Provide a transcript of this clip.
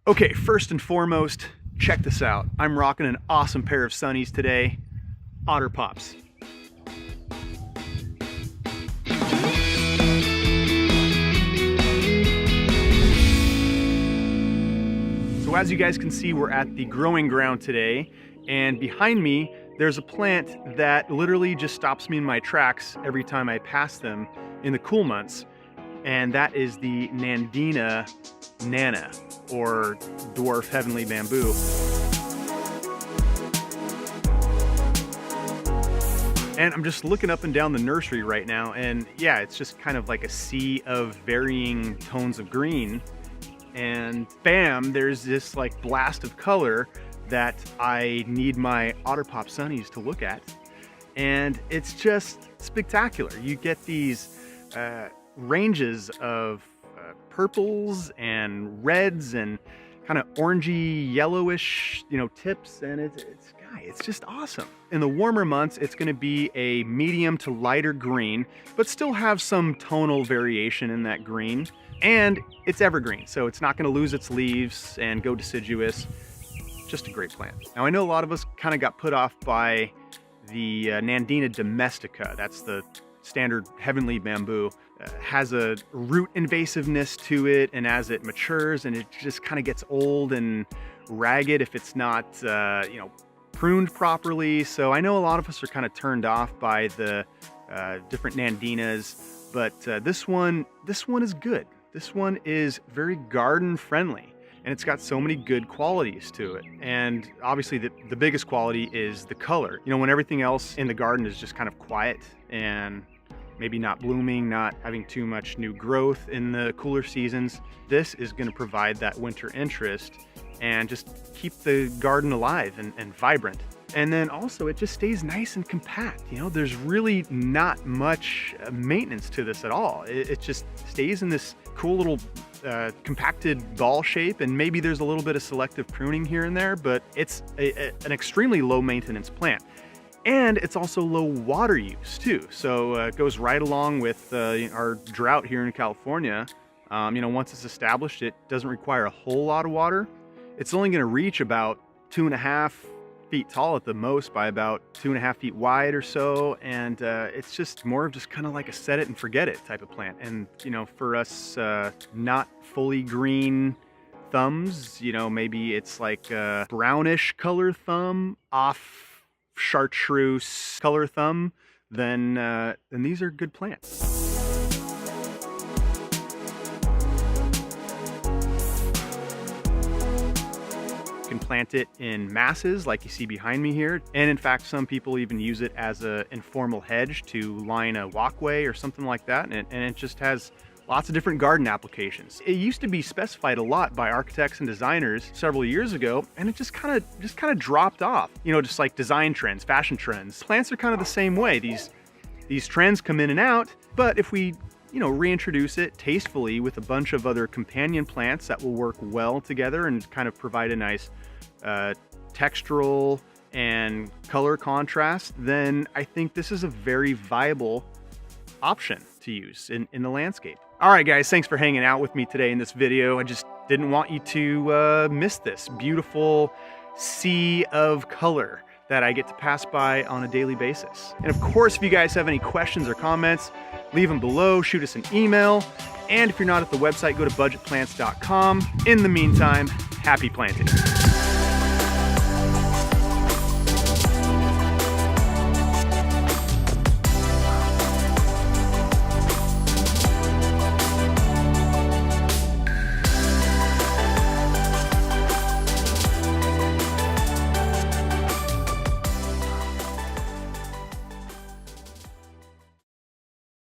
Okay, first and foremost, check this out. I'm rocking an awesome pair of sunnies today, Otter Pops. So as you guys can see, we're at the growing ground today, and behind me, there's a plant that literally just stops me in my tracks every time I pass them in the cool months, and that is the Nandina Nana, or dwarf heavenly bamboo. And I'm just looking up and down the nursery right now, and yeah, it's just kind of like a sea of varying tones of green, and bam, there's this like blast of color that I need my Otter Pop sunnies to look at, and it's just spectacular. You get these ranges of purples and reds and kind of orangey yellowish, tips, and it's just awesome. In the warmer months, it's going to be a medium to lighter green, but still have some tonal variation in that green. And it's evergreen, so it's not going to lose its leaves and go deciduous. Just a great plant. Now, I know a lot of us kind of got put off by the Nandina domestica. That's the standard heavenly bamboo. Has a root invasiveness to it, and as it matures, and it just kind of gets old and ragged if it's not, pruned properly. So I know a lot of us are kind of turned off by the different Nandinas, but this one is good. This one is very garden friendly, and it's got so many good qualities to it. And obviously the biggest quality is the color. When everything else in the garden is just kind of quiet and maybe not blooming, not having too much new growth in the cooler seasons, this is going to provide that winter interest and just keep the garden alive and vibrant. And then also it just stays nice and compact. There's really not much maintenance to this at all. It just stays in this cool little compacted ball shape, and maybe there's a little bit of selective pruning here and there, but it's an extremely low maintenance plant. And it's also low water use too. So it goes right along with our drought here in California. Once it's established, it doesn't require a whole lot of water. It's only going to reach about 2.5 feet tall at the most by about 2.5 feet wide or so. And it's just more of just kind of like a set it and forget it type of plant. And, for us not fully green thumbs, maybe it's like a brownish color thumb off chartreuse color thumb, then these are good plants. You can plant it in masses like you see behind me here, and in fact some people even use it as an informal hedge to line a walkway or something like that, and it just has lots of different garden applications. It used to be specified a lot by architects and designers several years ago, and it just kind of dropped off. Just like design trends, fashion trends. Plants are kind of the same way. These trends come in and out, but if we, reintroduce it tastefully with a bunch of other companion plants that will work well together and kind of provide a nice textural and color contrast, then I think this is a very viable option to use in the landscape. All right, guys, thanks for hanging out with me today in this video. I just didn't want you to miss this beautiful sea of color that I get to pass by on a daily basis. And of course, if you guys have any questions or comments, leave them below, shoot us an email. And if you're not at the website, go to budgetplants.com. In the meantime, happy planting.